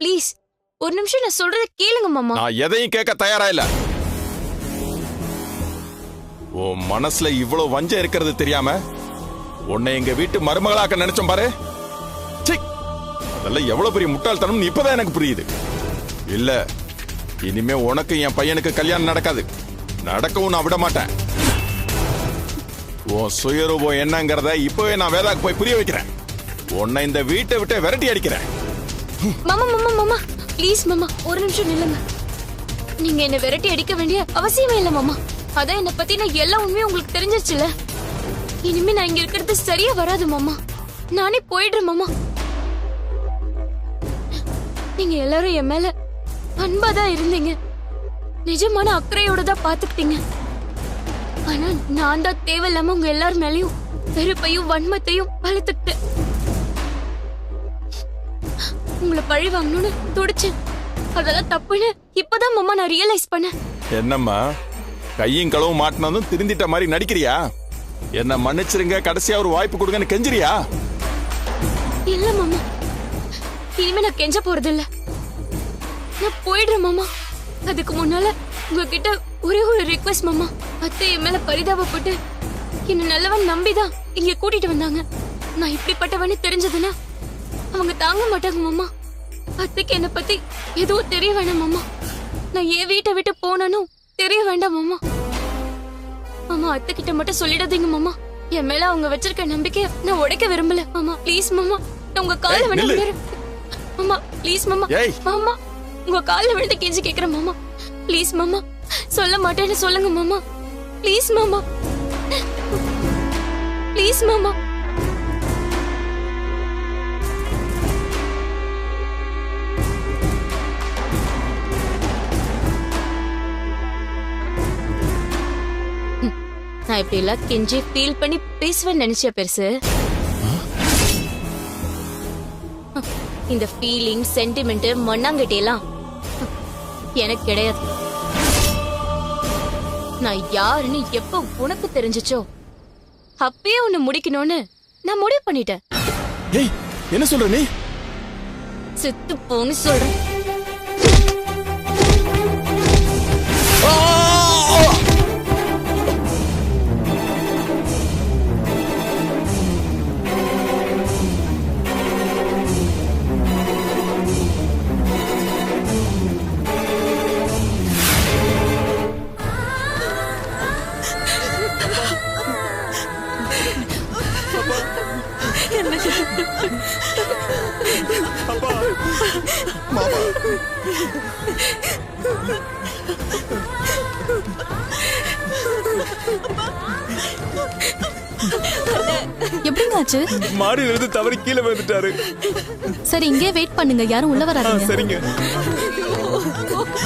Please ஒரு நிமிஷம் நான் சொல்றத கேளுங்க மாமா. நான் எதையும் கேட்க தயாரா இல்ல. உன் மனசுல இவ்வளவு வஞ்சம் இருக்கிறது தெரியாம உன்னை எங்க வீட்டு மருமகளாக்க நினைச்சோம் பாரு. அதெல்லாம் எவ்வளவு பெரிய முட்டாள்தனம் இப்பதான் எனக்கு புரியுது. இல்ல இனிமே உனக்கு என் பையனுக்கு கல்யாணம் நடக்காது. நடக்கவும் நான் விட மாட்டேன். உன் சுயரூபம் என்னங்கறத இப்பவே நான் வேதாக்கு போய் புரிய வைக்கிறேன். உன்னை இந்த வீட்டை விட்டு விரட்டி அடிக்கிறேன். மாமா மாமா மாமா ப்ளீஸ் மாமா ஒரு நிமிஷம் நில்லுங்க. நீங்க என்ன விரட்டி அடிக்க வேண்டிய அவசியமே இல்ல மாமா. அதான் என்ன பத்தின எல்லா உண்மையும் உங்களுக்கு தெரிஞ்சிருச்சுல. இனிமே நான் இங்க இருக்கிறது சரியா வராது மாமா. நானே போயிடுறேன் மாமா. நீங்க எல்லாரும் என் மேல அன்பாதான் இருந்தீங்க. நிஜமான அக்கறையோட தான் பாத்துக்கிட்டீங்க. ஆனா நான் தான் தேவையில்லாம உங்க எல்லாரும் மேலயும் வெறுப்பையும் வன்மத்தையும் வளர்த்துக்கிட்டேன். உங்களை பழி வாங்கணும்னு துடிச்சேன். அதெல்லாம் தப்புன்னு இப்பதான் மாமா நான் ரியலைஸ் பண்ணேன். என்னம்மா கையும் களவும் மாட்டினதும் திருந்திட்ட மாதிரி நடிக்கிறியா? என்ன மன்னிச்சிருங்க, கடைசியா ஒரு வாய்ப்பு கொடுங்கன்னு கெஞ்சிரியா? இல்ல மாமா, இனிமே நான் கெஞ்ச போறது இல்ல. நான் போயிடுறேன் மாமா. அதுக்கு முன்னால உங்ககிட்ட ஒரே ஒரு ரிக்வெஸ்ட் மாமா. அத்தை என் மேல பரிதாபப்பட்டு என்ன நல்லவன் நம்பிதான் இங்க கூட்டிட்டு வந்தாங்க. நான் இப்படிப்பட்டவன்னு தெரிஞ்சதுன்னா அவங்க தாங்க மாட்டாங்க மாமா. அத்தைக்கு என்ன பத்தி எதுவும் தெரிய வேண்டாம் மாமா. நான் என் வீட்டை விட்டு போனானும் தெரிய வேண்டாம் மாமா. மாமா அத்தை கிட்ட மட்டும் சொல்லிடாதீங்க மாமா. என் மேல அவங்க வச்சிருக்க நம்பிக்கைய நான் உடைக்க விரும்பல மாமா. ப்ளீஸ் மாமா, நான் உங்க கால்ல விழுந்து மாமா. ப்ளீஸ் மாமா. மாமா உங்க கால்ல விழுந்து கெஞ்சி கேக்குறேன் மாமா. ப்ளீஸ் மாமா, சொல்ல மாட்டேன்னு சொல்லுங்க மாமா. ப்ளீஸ் மாமா, ப்ளீஸ் மாமா. நான் இப்படி எல்லாம் கெஞ்சி ஃபீல் பண்ணி பேசுவேன்னு நினைச்சேன் பெருசு. இந்த ஃபீலிங் சென்டிமெண்ட் மண்ணாங்கட்டி எல்லாம் எனக்கு கிடையாது. நான் யாருன்னு எப்ப உனக்கு தெரிஞ்சிச்சோ அப்பயே உன்னை முடிக்கணும்னு நான் முடிவு பண்ணிட்டேன். ஏய் என்ன சொல்ற நீ? செத்து போன்னு சொல்றேன். எப்படிங்க ஆச்சு? மாடியில இருந்து தவறி கீழே விழுந்துட்டாரு. சரி இங்கே வெயிட் பண்ணுங்க, யாரும் உள்ள வராதீங்க. சரிங்க.